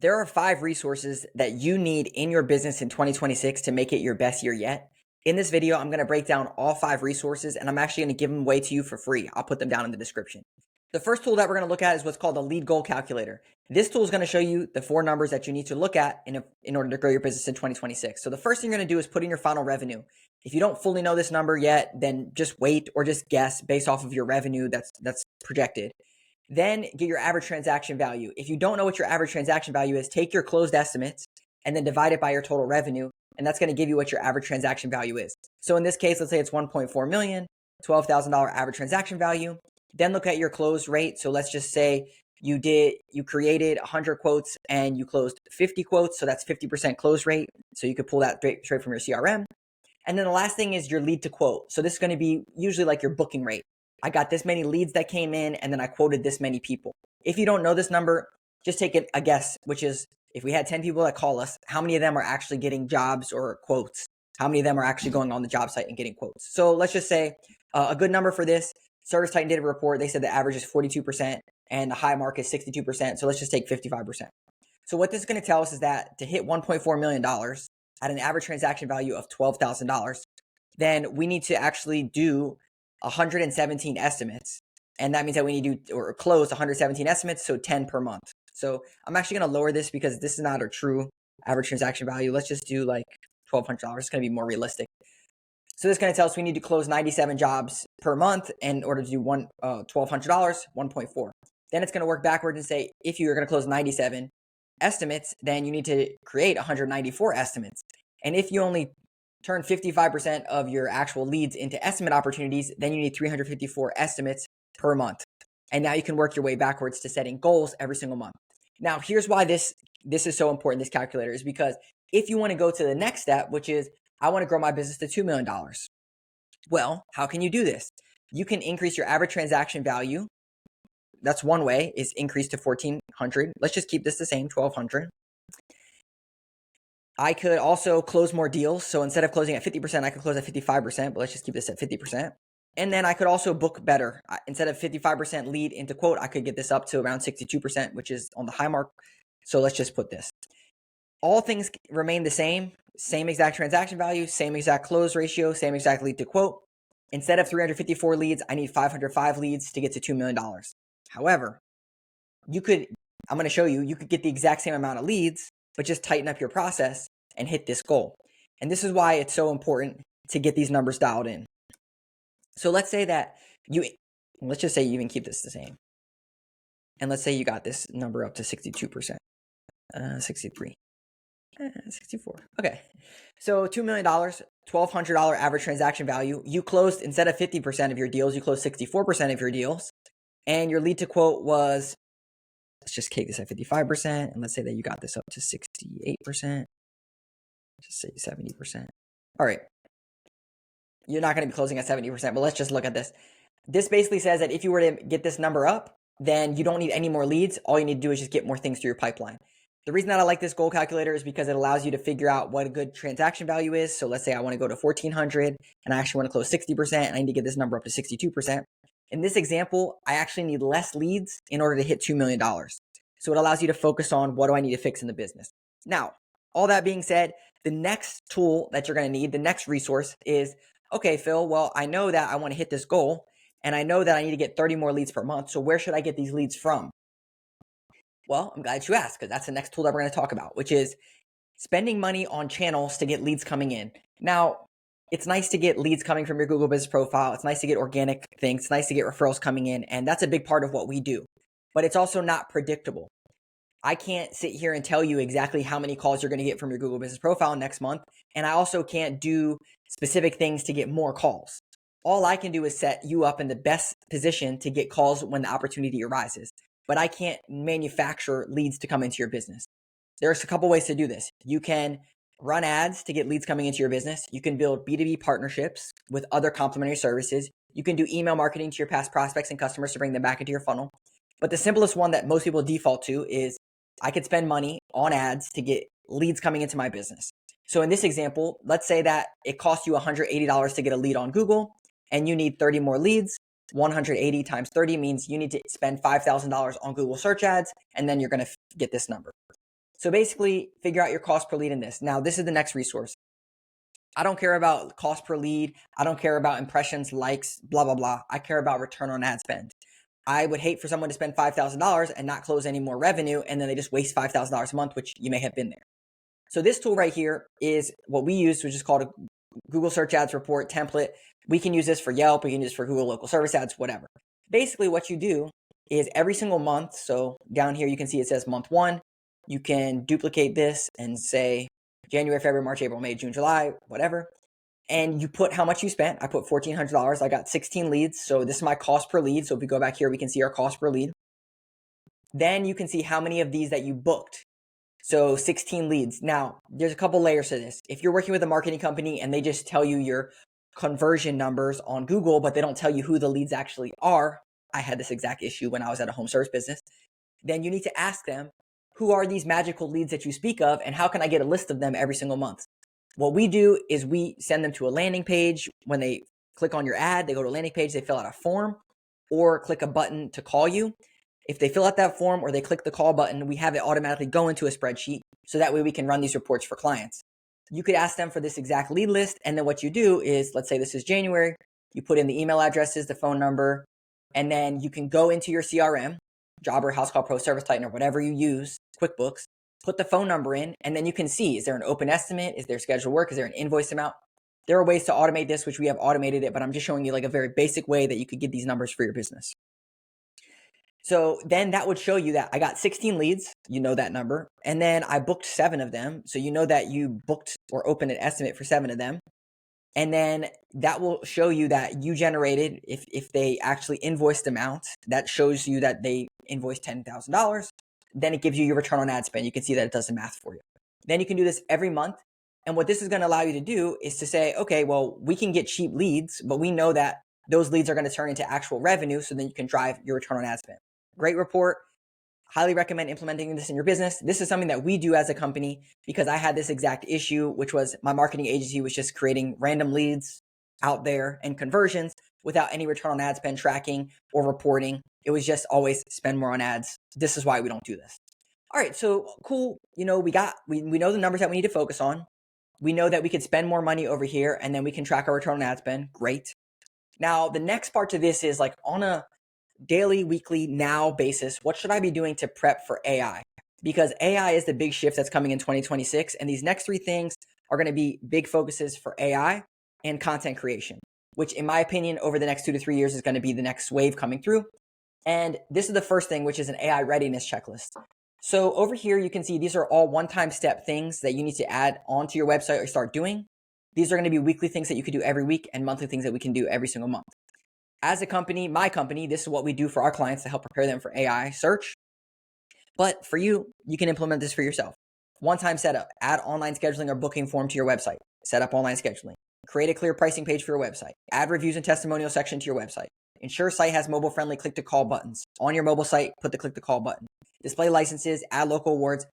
There are 5 resources that you need in your business in 2026 to make it your best year yet. In this video, I'm going to break down all 5 resources, and I'm actually going to give them away to you for free. I'll put them down in the description. The first tool that we're going to look at is what's called a lead goal calculator. This tool is going to show you the 4 numbers that you need to look at in order to grow your business in 2026. So the first thing you're going to do is put in your final revenue. If you don't fully know this number yet, then just wait or just guess based off of your revenue that's projected. Then get your average transaction value. If you don't know what your average transaction value is, take your closed estimates and then divide it by your total revenue. And that's going to give you what your average transaction value is. So in this case, let's say it's 1.4 million, $12,000 average transaction value. Then look at your close rate. So let's just say you created 100 quotes and you closed 50 quotes. So that's 50% close rate. So you could pull that straight from your CRM. And then the last thing is your lead to quote. So this is going to be usually like your booking rate. I got this many leads that came in and then I quoted this many people. If you don't know this number, just take a guess, which is if we had 10 people that call us, how many of them are actually getting jobs or quotes? How many of them are actually going on the job site and getting quotes? So let's just say a good number for this, Service Titan did a report. They said the average is 42% and the high mark is 62%. So let's just take 55%. So what this is going to tell us is that to hit $1.4 million at an average transaction value of $12,000, then we need to actually do 117 estimates. And that means that we need to or close 117 estimates, so 10 per month. So I'm actually going to lower this because this is not a true average transaction value. Let's just do like $1,200. It's going to be more realistic. So this is going to tell us we need to close 97 jobs per month in order to do $1,200, 1.4. Then it's going to work backwards and say if you're going to close 97 estimates, then you need to create 194 estimates. And if you only turn 55% of your actual leads into estimate opportunities, then you need 354 estimates per month. And now you can work your way backwards to setting goals every single month. Now, here's why this is so important, this calculator, is because if you want to go to the next step, which is I want to grow my business to $2 million. Well, how can you do this? You can increase your average transaction value. That's one way, is increase to 1,400. Let's just keep this the same, 1,200. I could also close more deals. So instead of closing at 50%, I could close at 55%, but let's just keep this at 50%. And then I could also book better. Instead of 55% lead into quote, I could get this up to around 62%, which is on the high mark. So let's just put this. All things remain the same exact transaction value, same exact close ratio, same exact lead to quote. Instead of 354 leads, I need 505 leads to get to $2 million. However, I'm going to show you could get the exact same amount of leads, but just tighten up your process and hit this goal. And this is why it's so important to get these numbers dialed in. So let's say that let's just say you even keep this the same. And let's say you got this number up to 62%, 63, 64. Okay. So $2 million, $1,200 average transaction value. You closed, instead of 50% of your deals, you closed 64% of your deals. And your lead to quote was, let's just take this at 55%. And let's say that you got this up to 68%. Just say 70%. All right. You're not going to be closing at 70%, but let's just look at this. This basically says that if you were to get this number up, then you don't need any more leads. All you need to do is just get more things through your pipeline. The reason that I like this goal calculator is because it allows you to figure out what a good transaction value is. So let's say I want to go to 1,400 and I actually want to close 60% and I need to get this number up to 62%. In this example, I actually need less leads in order to hit $2 million. So it allows you to focus on what do I need to fix in the business. Now, all that being said, the next tool that you're going to need, the next resource is, okay, Phil, well, I know that I want to hit this goal and I know that I need to get 30 more leads per month. So where should I get these leads from? Well, I'm glad you asked because that's the next tool that we're going to talk about, which is spending money on channels to get leads coming in. Now, it's nice to get leads coming from your Google Business Profile. It's nice to get organic things. It's nice to get referrals coming in. And that's a big part of what we do. But it's also not predictable. I can't sit here and tell you exactly how many calls you're going to get from your Google Business Profile next month. And I also can't do specific things to get more calls. All I can do is set you up in the best position to get calls when the opportunity arises. But I can't manufacture leads to come into your business. There's a couple ways to do this. You can run ads to get leads coming into your business. You can build B2B partnerships with other complementary services. You can do email marketing to your past prospects and customers to bring them back into your funnel. But the simplest one that most people default to is I could spend money on ads to get leads coming into my business. So in this example, let's say that it costs you $180 to get a lead on Google and you need 30 more leads. 180 times 30 means you need to spend $5,000 on Google search ads, and then you're going to get this number. So basically figure out your cost per lead in this. Now, this is the next resource. I don't care about cost per lead. I don't care about impressions, likes, blah, blah, blah. I care about return on ad spend. I would hate for someone to spend $5,000 and not close any more revenue, and then they just waste $5,000 a month, which you may have been there. So this tool right here is what we use, which is called a Google Search Ads Report template. We can use this for Yelp. We can use this for Google Local Service Ads, whatever. Basically, what you do is every single month. So down here, you can see it says month 1. You can duplicate this and say January, February, March, April, May, June, July, whatever. And you put how much you spent. I put $1,400. I got 16 leads. So this is my cost per lead. So if we go back here, we can see our cost per lead. Then you can see how many of these that you booked. So 16 leads. Now, there's a couple layers to this. If you're working with a marketing company and they just tell you your conversion numbers on Google, but they don't tell you who the leads actually are, I had this exact issue when I was at a home service business, then you need to ask them, who are these magical leads that you speak of, and how can I get a list of them every single month? What we do is we send them to a landing page. When they click on your ad, they go to a landing page, they fill out a form, or click a button to call you. If they fill out that form or they click the call button, we have it automatically go into a spreadsheet, so that way we can run these reports for clients. You could ask them for this exact lead list, and then what you do is, let's say this is January, you put in the email addresses, the phone number, and then you can go into your CRM, Jobber, House Call Pro, Service Titan, or whatever you use, QuickBooks, put the phone number in, and then you can see, is there an open estimate? Is there scheduled work? Is there an invoice amount? There are ways to automate this, which we have automated it, but I'm just showing you like a very basic way that you could get these numbers for your business. So then that would show you that I got 16 leads, you know that number, and then I booked 7 of them. So you know that you booked or opened an estimate for 7 of them. And then that will show you that you generated, if they actually invoiced amount, that shows you that they invoiced $10,000. Then it gives you your return on ad spend. You can see that it does the math for you. Then you can do this every month. And what this is going to allow you to do is to say, okay, well, we can get cheap leads, but we know that those leads are going to turn into actual revenue. So then you can drive your return on ad spend. Great report. Highly recommend implementing this in your business. This is something that we do as a company because I had this exact issue, which was my marketing agency was just creating random leads out there and conversions without any return on ad spend tracking or reporting. It was just always spend more on ads. This is why we don't do this. All right, so cool. You know, we know the numbers that we need to focus on. We know that we could spend more money over here and then we can track our return on ad spend. Great. Now, the next part to this is like on a daily, weekly, now basis, what should I be doing to prep for AI? Because AI is the big shift that's coming in 2026. And these next 3 things are going to be big focuses for AI and content creation, which in my opinion, over the next 2 to 3 years is going to be the next wave coming through. And this is the first thing, which is an AI readiness checklist. So over here, you can see these are all one-time step things that you need to add onto your website or start doing. These are going to be weekly things that you could do every week and monthly things that we can do every single month. As a company, my company, this is what we do for our clients to help prepare them for AI search. But for you, you can implement this for yourself. One-time setup, add online scheduling or booking form to your website. Set up online scheduling. Create a clear pricing page for your website. Add reviews and testimonial section to your website. Ensure site has mobile-friendly click-to-call buttons. On your mobile site, put the click-to-call button. Display licenses, add local awards.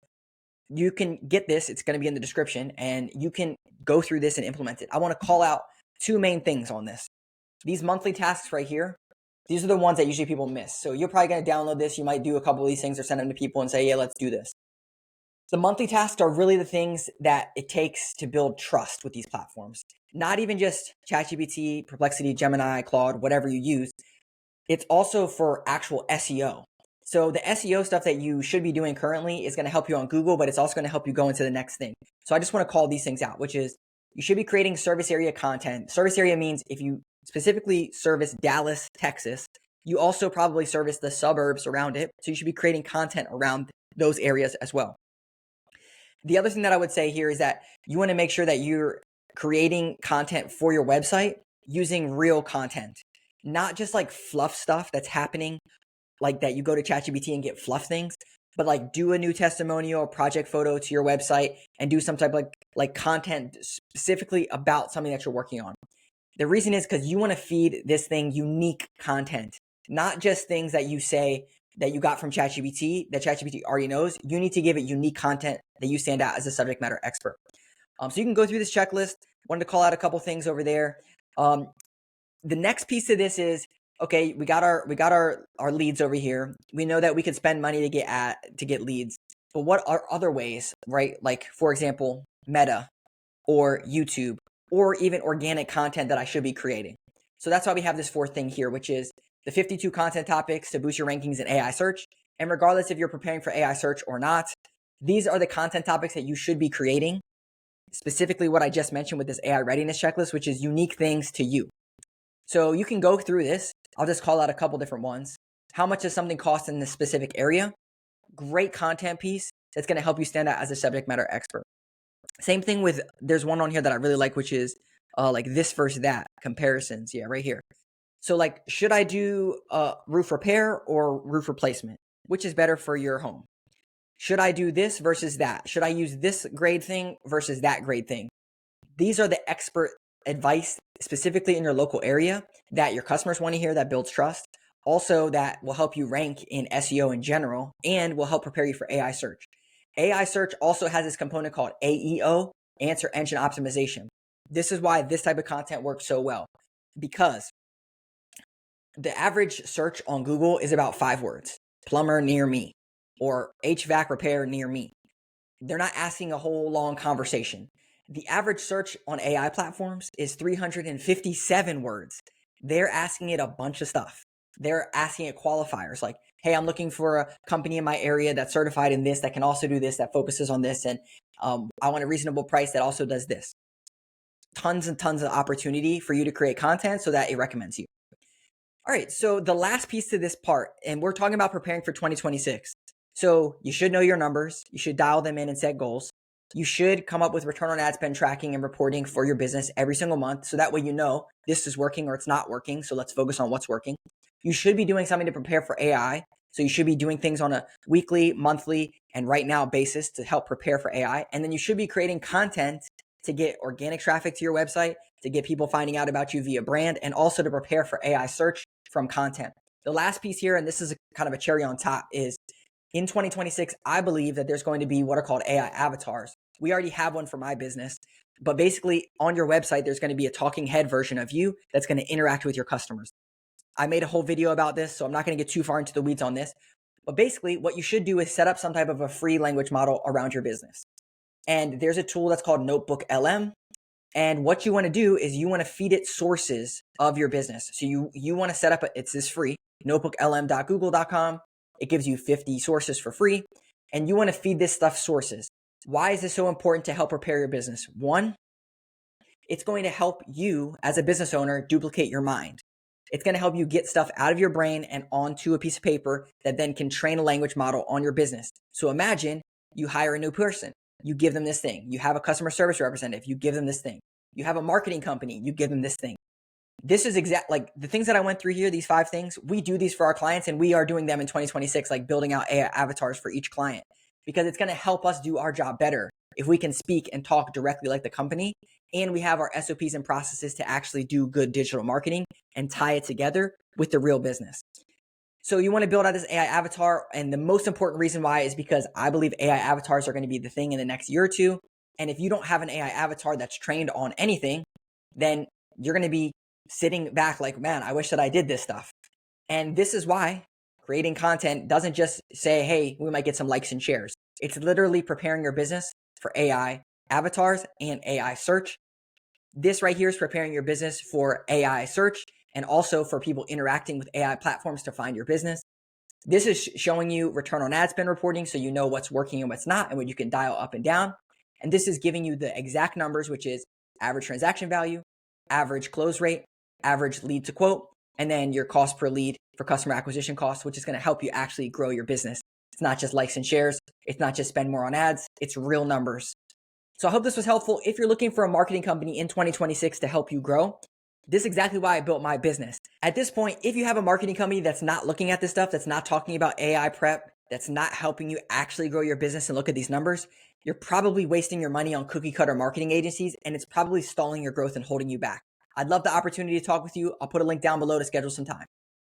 You can get this. It's going to be in the description, and you can go through this and implement it. I want to call out 2 main things on this. These monthly tasks right here, these are the ones that usually people miss. So you're probably going to download this. You might do a couple of these things or send them to people and say, yeah, let's do this. The monthly tasks are really the things that it takes to build trust with these platforms. Not even just ChatGPT, Perplexity, Gemini, Claude, whatever you use. It's also for actual SEO. So the SEO stuff that you should be doing currently is going to help you on Google, but it's also going to help you go into the next thing. So I just want to call these things out, which is you should be creating service area content. Service area means if you specifically service Dallas, Texas, you also probably service the suburbs around it. So you should be creating content around those areas as well. The other thing that I would say here is that you want to make sure that you're creating content for your website using real content, not just like fluff stuff that's happening, like that you go to ChatGPT and get fluff things, but like do a new testimonial or project photo to your website and do some type of like content specifically about something that you're working on. The reason is because you want to feed this thing unique content, not just things that you say that you got from ChatGPT that ChatGPT already knows. You need to give it unique content that you stand out as a subject matter expert. So you can go through this checklist. Wanted to call out a couple things over there. The next piece of this is, okay, we got our leads over here. We know that we could spend money to get leads. But what are other ways, right? Like, for example, Meta or YouTube or even organic content that I should be creating. So that's why we have this fourth thing here, which is the 52 content topics to boost your rankings in AI search. And regardless if you're preparing for AI search or not, these are the content topics that you should be creating. Specifically what I just mentioned with this AI readiness checklist, which is unique things to you. So you can go through this. I'll just call out a couple different ones. How much does something cost in this specific area? Great content piece that's going to help you stand out as a subject matter expert. Same thing with, there's one on here that I really like, which is like this versus that comparisons. Yeah, right here. So like, should I do roof repair or roof replacement? Which is better for your home? Should I do this versus that? Should I use this grade thing versus that grade thing? These are the expert advice specifically in your local area that your customers want to hear, that builds trust. Also, that will help you rank in SEO in general and will help prepare you for AI search. AI search also has this component called AEO, answer engine optimization. This is why this type of content works so well, because the average search on Google is about 5 words: plumber near me or HVAC repair near me. They're not asking a whole long conversation. The average search on AI platforms is 357 words. They're asking it a bunch of stuff. They're asking it qualifiers like, hey, I'm looking for a company in my area that's certified in this, that can also do this, that focuses on this, and I want a reasonable price that also does this. Tons and tons of opportunity for you to create content so that it recommends you. All right, so the last piece to this part, and we're talking about preparing for 2026. So you should know your numbers. You should dial them in and set goals. You should come up with return on ad spend tracking and reporting for your business every single month. So that way you know this is working or it's not working. So let's focus on what's working. You should be doing something to prepare for AI. So you should be doing things on a weekly, monthly, and right now basis to help prepare for AI. And then you should be creating content to get organic traffic to your website, to get people finding out about you via brand, and also to prepare for AI search from content. The last piece here, and this is kind of a cherry on top, is in 2026, I believe that there's going to be what are called AI avatars. We already have one for my business, but basically on your website, there's going to be a talking head version of you that's going to interact with your customers. I made a whole video about this, so I'm not going to get too far into the weeds on this, but basically what you should do is set up some type of a free language model around your business. And there's a tool that's called Notebook LM. And what you want to do is you want to feed it sources of your business. So you want to set up, it's this free, notebooklm.google.com. It gives you 50 sources for free. And you want to feed this stuff sources. Why is this so important to help prepare your business? One, it's going to help you as a business owner duplicate your mind. It's going to help you get stuff out of your brain and onto a piece of paper that then can train a language model on your business. So imagine you hire a new person. You give them this thing. You have a customer service representative. You give them this thing. You have a marketing company. You give them this thing. This is like the things that I went through here, these 5 things, we do these for our clients and we are doing them in 2026, like building out AI avatars for each client, because it's going to help us do our job better if we can speak and talk directly like the company. And we have our SOPs and processes to actually do good digital marketing and tie it together with the real business. So you want to build out this AI avatar. And the most important reason why is because I believe AI avatars are going to be the thing in the next year or two. And if you don't have an AI avatar that's trained on anything, then you're going to be sitting back like, man, I wish that I did this stuff. And this is why creating content doesn't just say, hey, we might get some likes and shares. It's literally preparing your business for AI avatars and AI search. This right here is preparing your business for AI search and also for people interacting with AI platforms to find your business. This is showing you return on ad spend reporting so you know what's working and what's not and what you can dial up and down. And this is giving you the exact numbers, which is average transaction value, average close rate, average lead to quote, and then your cost per lead for customer acquisition costs, which is going to help you actually grow your business. It's not just likes and shares. It's not just spend more on ads. It's real numbers. So I hope this was helpful. If you're looking for a marketing company in 2026 to help you grow, this is exactly why I built my business. At this point, if you have a marketing company that's not looking at this stuff, that's not talking about AI prep, that's not helping you actually grow your business and look at these numbers, you're probably wasting your money on cookie cutter marketing agencies, and it's probably stalling your growth and holding you back. I'd love the opportunity to talk with you. I'll put a link down below to schedule some time.